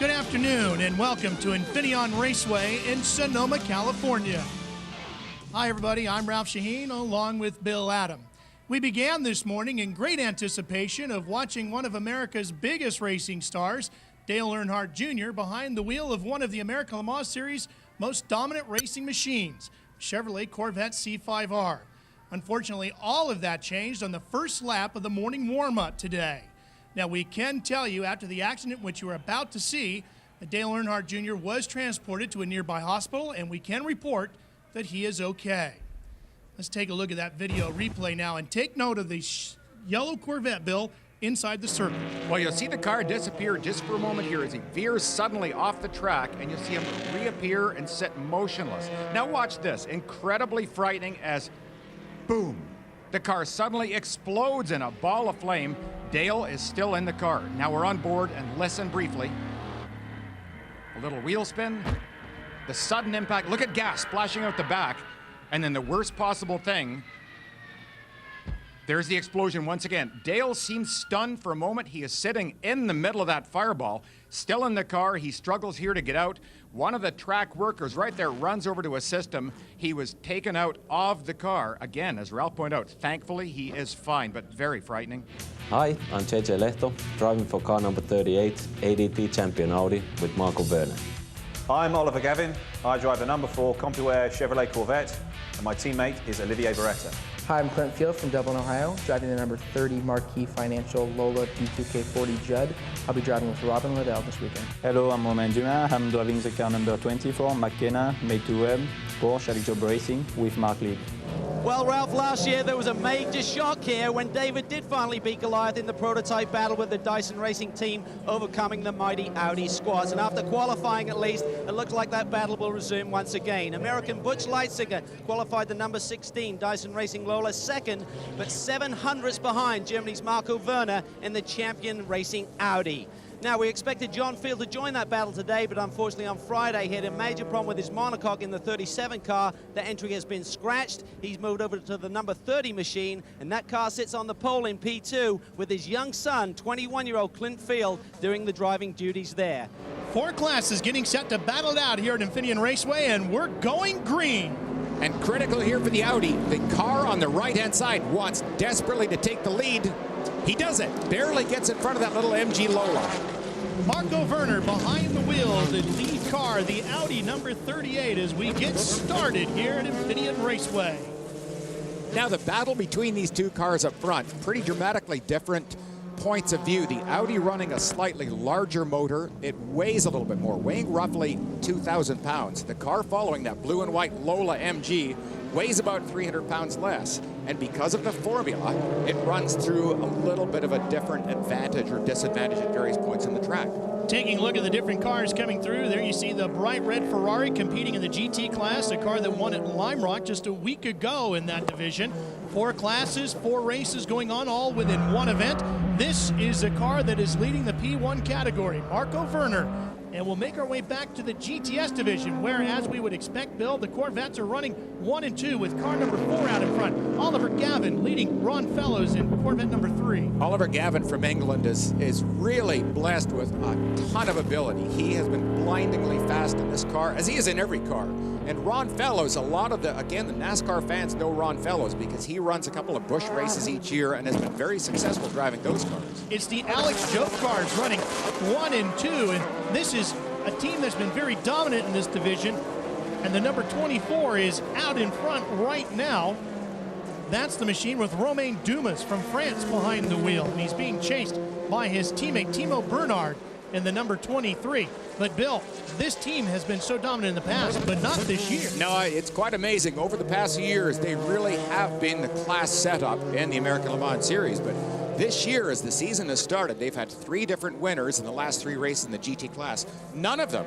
Good afternoon and welcome to Infineon Raceway in Sonoma, California. Hi everybody, I'm Ralph Shaheen along with Bill Adam. We began this morning in great anticipation of watching one of America's biggest racing stars, Dale Earnhardt Jr., behind the wheel of one of the American Le Mans Series' most dominant racing machines, Chevrolet Corvette C5R. Unfortunately, all of that changed on the first lap of the morning warm-up today. Now, we can tell you after the accident, which you are about to see, that Dale Earnhardt Jr. was transported to a nearby hospital, and we can report that he is okay. Let's take a look at that video replay now and take note of the yellow Corvette, Bill, inside the circle. Well, you'll see the car disappear just for a moment here as he veers suddenly off the track, and you'll see him reappear and sit motionless. Now watch this, incredibly frightening as, boom, the car suddenly explodes in a ball of flame. Dale is still in the car. Now we're on board and listen briefly. A little wheel spin, the sudden impact, look at gas splashing out the back, and then the worst possible thing, there's the explosion once again. Dale seems stunned for a moment. He is sitting in the middle of that fireball, still in the car. He struggles here to get out. One of the track workers right there runs over to assist him. He was taken out of the car. Again, as Ralph pointed out, thankfully he is fine, but very frightening. Hi, I'm JJ Lehto, driving for car number 38, ADT champion Audi with Marco Werner. I'm Oliver Gavin. I drive the number 4 CompuWare Chevrolet Corvette, and my teammate is Olivier Beretta. Hi, I'm Clint Field from Dublin, Ohio, driving the number 30 Marquis Financial Lola P2K40 Judd. I'll be driving with Robin Liddell this weekend. Hello, I'm Romain Dumas. I'm driving the car number 24, McKenna, Made2Web, Porsche Job Racing with Mark Lieb. Well, Ralph, last year there was a major shock here when David did finally beat Goliath in the prototype battle with the Dyson Racing team, overcoming the mighty Audi squads. And after qualifying at least, it looks like that battle will resume once again. American Butch Leitzinger qualified the number 16 Dyson Racing Lola second, but 700ths behind Germany's Marco Werner in the champion racing Audi. Now, we expected John Field to join that battle today, but unfortunately on Friday he had a major problem with his monocoque in the 37 car. The entry has been scratched. He's moved over to the number 30 machine, and that car sits on the pole in P2 with his young son, 21-year-old Clint Field, doing the driving duties there. 4 classes getting set to battle it out here at Infineon Raceway, and we're going green. And critical here for the Audi, the car on the right-hand side wants desperately to take the lead. He doesn't, barely gets in front of that little MG Lola. Marco Werner behind the wheel, the lead car, the Audi number 38, as we get started here at Infineon Raceway. Now the battle between these two cars up front, pretty dramatically different points of view. The Audi running a slightly larger motor. It weighs a little bit more, weighing roughly 2,000 pounds. The car following that blue and white Lola MG weighs about 300 pounds less. And because of the formula, it runs through a little bit of a different advantage or disadvantage at various points in the track. Taking a look at the different cars coming through, there you see the bright red Ferrari competing in the GT class, a car that won at Lime Rock just a week ago in that division. 4 classes, 4 races going on, all within one event. This is a car that is leading the P1 category, Marco Werner. And we'll make our way back to the GTS division, where, as we would expect, Bill, the Corvettes are running 1 and 2 with car number 4 out in front. Oliver Gavin leading Ron Fellows in Corvette number 3. Oliver Gavin from England is really blessed with a ton of ability. He has been blindingly fast in this car, as he is in every car. And Ron Fellows, a lot of the NASCAR fans know Ron Fellows because he runs a couple of Busch races each year and has been very successful driving those cars. It's the Alex Job cars running 1 and 2, and this is a team that's been very dominant in this division, and the number 24 is out in front right now. That's the machine with Romain Dumas from France behind the wheel, and he's being chased by his teammate Timo Bernhard in the number 23. But Bill, this team has been so dominant in the past, but not this year. No, it's quite amazing. Over the past years, they really have been the class setup in the American Le Mans Series. But this year, as the season has started, they've had 3 different winners in the last 3 races in the GT class. None of them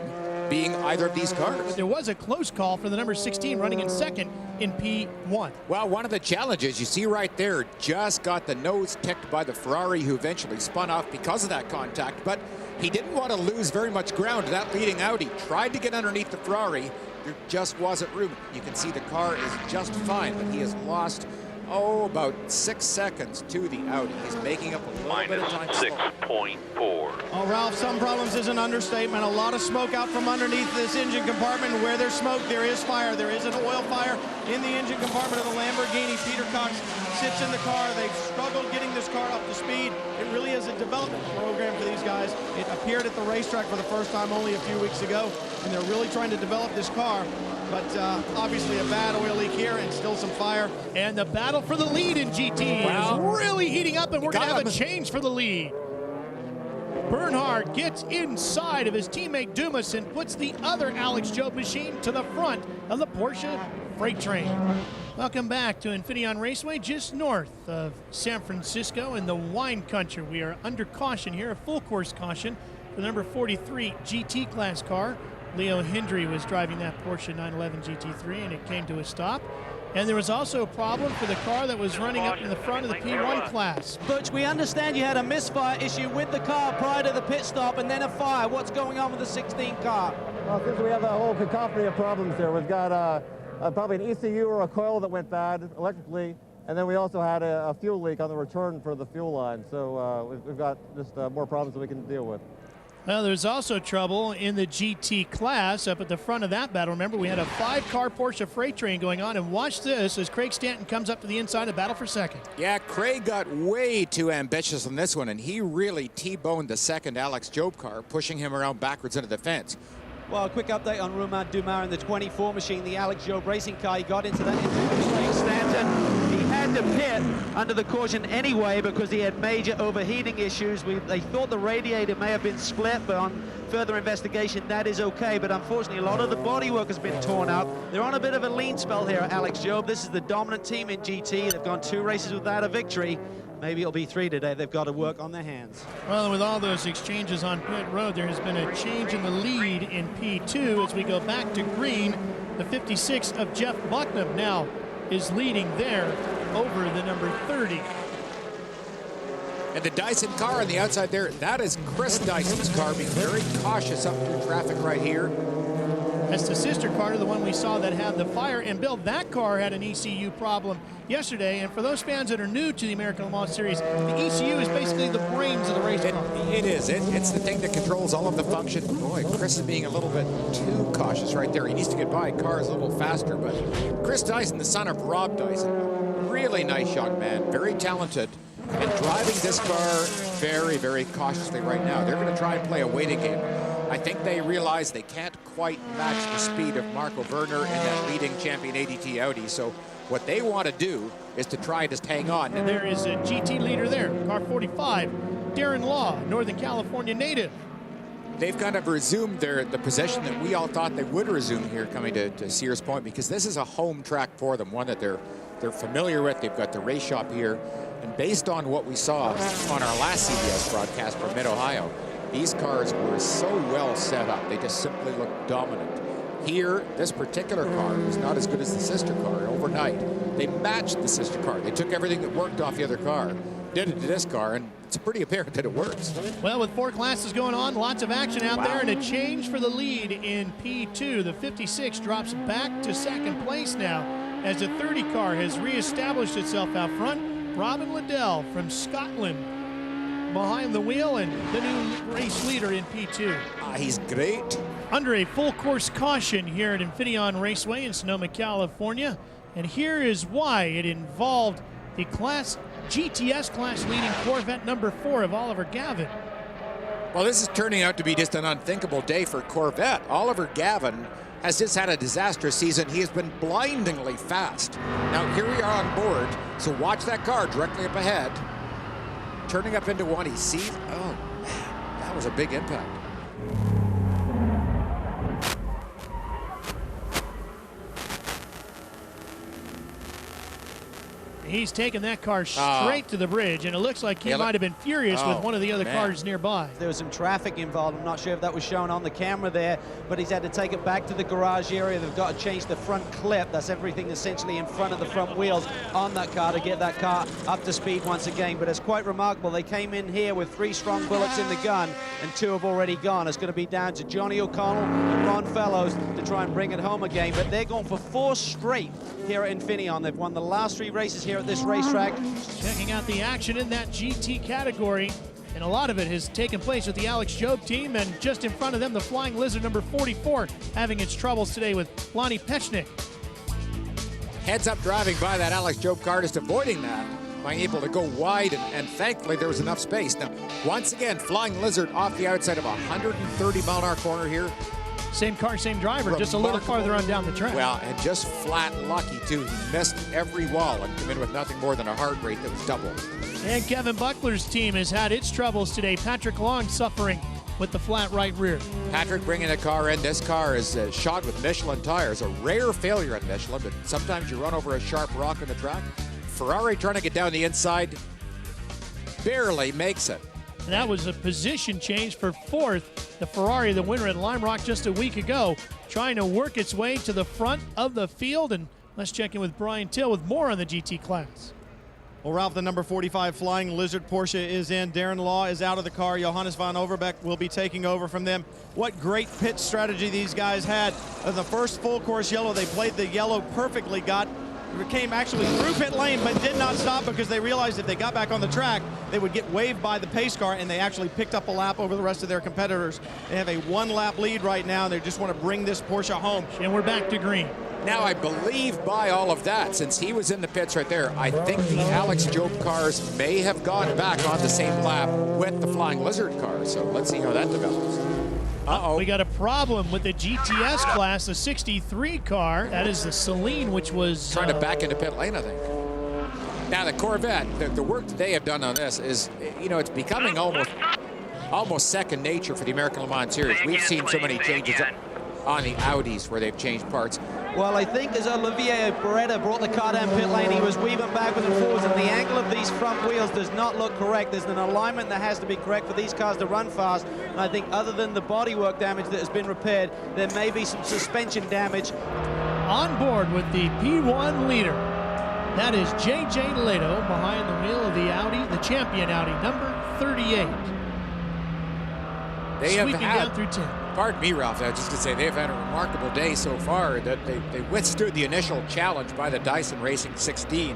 being either of these cars. But there was a close call for the number 16 running in second in P1. Well, one of the challenges you see right there just got the nose ticked by the Ferrari, who eventually spun off because of that contact. But he didn't want to lose very much ground. That leading Audi tried to get underneath the Ferrari. There just wasn't room. You can see the car is just fine, but he has lost about 6 seconds to the Audi. He's making up a little bit of time. 6.4. Oh, Ralph, some problems is an understatement. A lot of smoke out from underneath this engine compartment. Where there's smoke, there is fire. There is an oil fire in the engine compartment of the Lamborghini. Peter Cox sits in the car. They've struggled getting this car up to speed. It really is a development program for these guys. It appeared at the racetrack for the first time only a few weeks ago, and they're really trying to develop this car. But obviously a bad oil leak here and still some fire. And the battle for the lead in GT is really heating up, and we're going to have a change for the lead. Earnhardt gets inside of his teammate Dumas and puts the other Alex Job machine to the front of the Porsche freight train. Welcome back to Infineon Raceway, just north of San Francisco in the wine country. We are under caution here, a full course caution for the number 43 GT class car. Leo Hendry was driving that Porsche 911 GT3, and it came to a stop. And there was also a problem for the car that was running up in the front of the P1 class. Butch, we understand you had a misfire issue with the car prior to the pit stop and then a fire. What's going on with the 16 car? Well, since we have a whole cacophony of problems here, we've got probably an ECU or a coil that went bad electrically, and then we also had a fuel leak on the return for the fuel line. So we've got just more problems that we can deal with. Well, there's also trouble in the GT class up at the front of that battle. Remember, we had a 5-car Porsche freight train going on, and watch this as Craig Stanton comes up to the inside of battle for second. Yeah, Craig got way too ambitious on this one, and he really T-boned the second Alex Job car, pushing him around backwards into the fence. Well, a quick update on Romain Dumas in the 24 machine, the Alex Job racing car. He got into that into Craig Stanton. He had to pit under the caution anyway because he had major overheating issues. They thought the radiator may have been split, but on further investigation, that is okay. But unfortunately, a lot of the bodywork has been torn up. They're on a bit of a lean spell here at Alex Job. This is the dominant team in GT. They've gone 2 races without a victory. Maybe it'll be 3 today. They've got to work on their hands. Well, with all those exchanges on pit road, there has been a change in the lead in P2 as we go back to green. The 56 of Jeff Bucknam now is leading there over the number 30. And the Dyson car on the outside there, that is Chris Dyson's car, being very cautious up through traffic right here. That's the sister car to the one we saw that had the fire. And Bill, that car had an ECU problem yesterday. And for those fans that are new to the American Le Mans Series, the ECU is basically the brains of the race car. It is. It's the thing that controls all of the function. Boy, Chris is being a little bit too cautious right there. He needs to get by cars a little faster. But Chris Dyson, the son of Rob Dyson, really nice young man, very talented, and driving this car very, very cautiously right now. They're going to try and play a waiting game. I think they realize they can't quite match the speed of Marco Werner in that leading champion ADT Audi. So what they want to do is to try and just hang on. And there is a GT leader there, car 45, Darren Law, Northern California native. They've kind of resumed the possession that we all thought they would resume here coming to Sears Point, because this is a home track for them, one that they're familiar with. They've got the race shop here. And based on what we saw on our last CBS broadcast from Mid-Ohio, these cars were so well set up. They just simply looked dominant. Here, this particular car was not as good as the sister car. Overnight, they matched the sister car. They took everything that worked off the other car, did it to this car, and it's pretty apparent that it works. Well, with 4 classes going on, lots of action out there, and a change for the lead in P2. The 56 drops back to second place now as the 30 car has reestablished itself out front. Robin Liddell from Scotland behind the wheel and the new race leader in P2. He's great. Under a full course caution here at Infineon Raceway in Sonoma, California. And here is why it involved the GTS class leading Corvette number 4 of Oliver Gavin. Well, this is turning out to be just an unthinkable day for Corvette. Oliver Gavin has just had a disastrous season. He has been blindingly fast. Now, here we are on board, so watch that car directly up ahead. Turning up into one, he sees, oh man, that was a big impact. He's taken that car straight to the bridge, and it looks like he might have been furious with one of the other cars nearby. There was some traffic involved. I'm not sure if that was shown on the camera there, but he's had to take it back to the garage area. They've got to change the front clip. That's everything essentially in front of the front wheels on that car to get that car up to speed once again. But it's quite remarkable. They came in here with 3 strong bullets in the gun, and 2 have already gone. It's going to be down to Johnny O'Connell and Ron Fellows to try and bring it home again. But they're going for 4 straight here at Infineon. They've won the last 3 races here at at this racetrack. Checking out the action in that GT category, and a lot of it has taken place with the Alex Job team, and just in front of them, the Flying Lizard number 44 having its troubles today with Lonnie Pechnik. Heads up driving by that Alex Job car, just avoiding that, being able to go wide, and thankfully there was enough space. Now, once again, Flying Lizard off the outside of a 130-mile-an-hour corner here. Same car, same driver, just a little farther on down the track. Well, and just flat lucky, too. He missed every wall and came in with nothing more than a heart rate that was double. And Kevin Buckler's team has had its troubles today. Patrick Long suffering with the flat right rear. Patrick bringing the car in. This car is shod with Michelin tires. A rare failure at Michelin, but sometimes you run over a sharp rock on the track. Ferrari trying to get down the inside, barely makes it. And that was a position change for fourth. The Ferrari, the winner at Lime Rock just a week ago, trying to work its way to the front of the field. And let's check in with Brian Till with more on the GT class. Well, Ralph, the number 45 Flying Lizard Porsche is in. Darren Law is out of the car. Johannes van Overbeek will be taking over from them. What great pit strategy these guys had. In the first full course yellow, they played the yellow perfectly, came actually through pit lane, but did not stop because they realized if they got back on the track, they would get waved by the pace car, and they actually picked up a lap over the rest of their competitors. They have a one-lap lead right now, and they just want to bring this Porsche home. And we're back to green. Now, I believe by all of that, since he was in the pits right there, I think the Alex Job cars may have gone back on the same lap with the Flying Lizard car. So let's see how that develops. Uh-oh. We got a problem with the GTS class, the 63 car. That is the Celine, which was trying to back into pit lane, I think. Now, the Corvette, the work that they have done on this is, you know, it's becoming almost second nature for the American Le Mans Series. We've seen so many changes on the Audis where they've changed parts. Well, I think as Olivier Beretta brought the car down pit lane, he was weaving backwards and forwards, and the angle of these front wheels does not look correct. There's an alignment that has to be correct for these cars to run fast, and I think other than the bodywork damage that has been repaired, there may be some suspension damage. On board with the P1 leader, that is J.J. Leto behind the wheel of the Audi, the champion Audi, number 38. They have sweeping down through 10. Pardon me, Ralph, I was just going to say they've had a remarkable day so far, that they withstood the initial challenge by the Dyson Racing 16,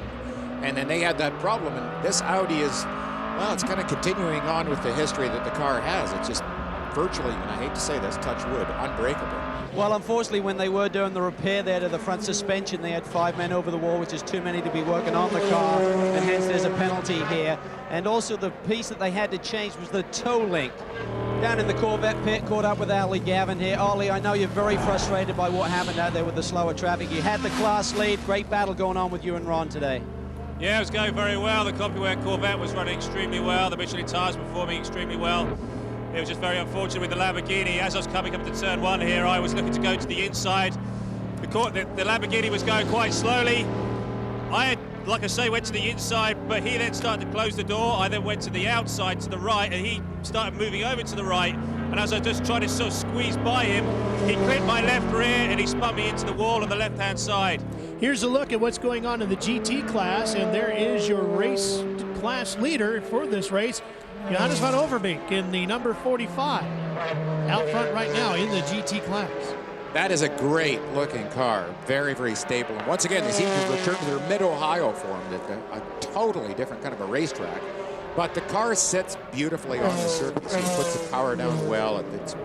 and then they had that problem, and this Audi is, well, it's kind of continuing on with the history that the car has. It's just virtually, and I hate to say this, touch wood, unbreakable. Well, unfortunately, when they were doing the repair there to the front suspension, they had 5 men over the wall, which is too many to be working on the car, and hence there's a penalty here. And also the piece that they had to change was the toe link. Down in the Corvette pit, caught up with Ollie Gavin here. Ollie, I know you're very frustrated by what happened out there with the slower traffic. You had the class lead. Great battle going on with you and Ron today. Yeah, it was going very well. The CompuWare Corvette was running extremely well. The Michelin tires were performing extremely well. It was just very unfortunate with the Lamborghini. As I was coming up to turn 1 here, I was looking to go to the inside. The Lamborghini was going quite slowly. I had, like I say, went to the inside, but he then started to close the door. I then went to the outside, to the right, and he started moving over to the right. And as I just tried to sort of squeeze by him, he clipped my left rear and he spun me into the wall on the left-hand side. Here's a look at what's going on in the GT class, and there is your race class leader for this race, Johannes van Overbeek in the number 45. Out front right now in the GT class. That is a great looking car, very, very stable. And once again, they seem to return to their mid-Ohio form, a totally different kind of a racetrack. But the car sits beautifully on the surface. It puts the power down well. It's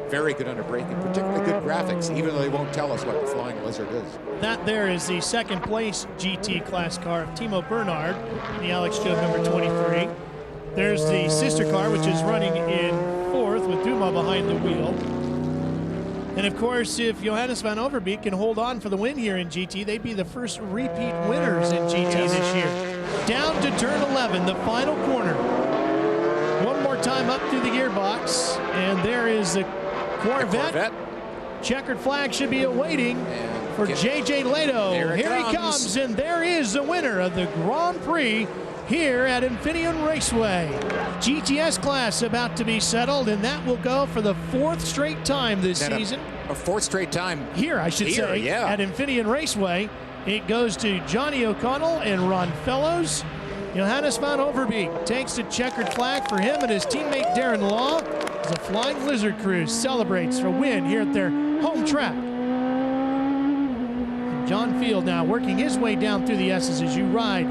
very good under braking, particularly good graphics, even though they won't tell us what the Flying Lizard is. That there is the second place GT class car of Timo Bernhard, the Alex Job number 23. There's the sister car, which is running in fourth with Duma behind the wheel. And of course, if Johannes van Overbeek can hold on for the win here in GT, they'd be the first repeat winners in GT this year. Down to turn 11, the final corner. One more time up through the gearbox, and there is the Corvette. Checkered flag should be awaiting for J.J. Leto. Here he comes, and there is the winner of the Grand Prix here at Infineon Raceway. GTS class about to be settled, and that will go for the 4th straight time this season. A 4th straight time. Here, I should say, yeah. At Infineon Raceway. It goes to Johnny O'Connell and Ron Fellows. Johannes van Overbeek takes the checkered flag for him and his teammate Darren Law as the Flying Lizard crew celebrates a win here at their home track. And John Field now working his way down through the S's as you ride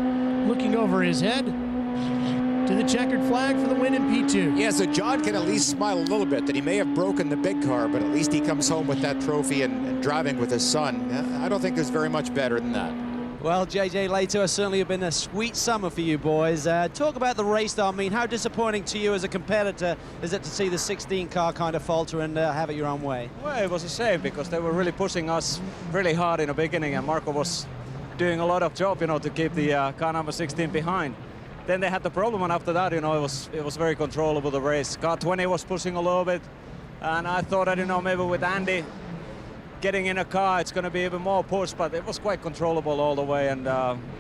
looking over his head to the checkered flag for the win in P2. Yeah, so John can at least smile a little bit that he may have broken the big car, but at least he comes home with that trophy and driving with his son. I don't think there's very much better than that. Well, JJ, later has certainly been a sweet summer for you boys. Talk about the race, though. I mean, how disappointing to you as a competitor is it to see the 16 car kind of falter and have it your own way? Well, it was a shame because they were really pushing us really hard in the beginning, and Marco was doing a lot of job, to keep the car number 16 behind. Then they had the problem, and after that, it was very controllable, the race. Car 20 was pushing a little bit, and I thought that, maybe with Andy getting in a car, it's going to be even more push, but it was quite controllable all the way, and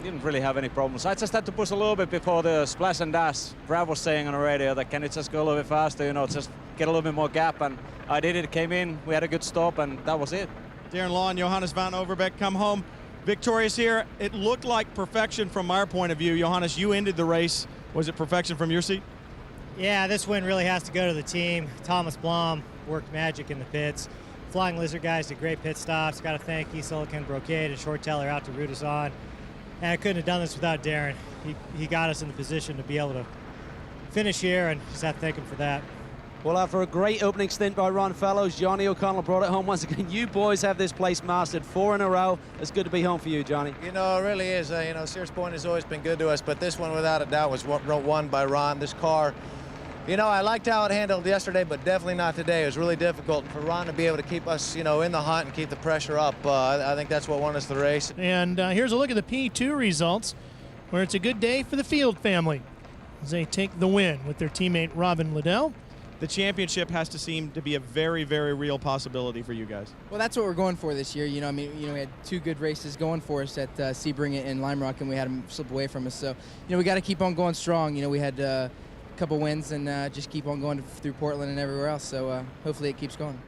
didn't really have any problems. I just had to push a little bit before the splash and dash. Brad was saying on the radio that can it just go a little bit faster, just get a little bit more gap, and I did it, came in, we had a good stop, and that was it. Darren Law and Johannes van Overbeek come home victorious here. It looked like perfection from our point of view. Johannes, you ended the race. Was it perfection from your seat? Yeah, this win really has to go to the team. Thomas Blom worked magic in the pits. Flying Lizard guys did great pit stops. Got to thank East Silicon, Brocade, and Short Teller out to root us on. And I couldn't have done this without Darren. He got us in the position to be able to finish here, and just have to thank him for that. Well, after a great opening stint by Ron Fellows, Johnny O'Connell brought it home once again. You boys have this place mastered 4 in a row. It's good to be home for you, Johnny. It really is. Sears Point has always been good to us, but this one, without a doubt, was won by Ron. This car, I liked how it handled yesterday, but definitely not today. It was really difficult for Ron to be able to keep us, in the hunt and keep the pressure up. I think that's what won us the race. And here's a look at the P2 results, where it's a good day for the Field family as they take the win with their teammate Robin Liddell. The championship has to seem to be a very, very real possibility for you guys. Well, that's what we're going for this year. We had 2 good races going for us at Sebring and Lime Rock, and we had them slip away from us. So, we got to keep on going strong. We had a couple wins and just keep on going through Portland and everywhere else. So hopefully it keeps going.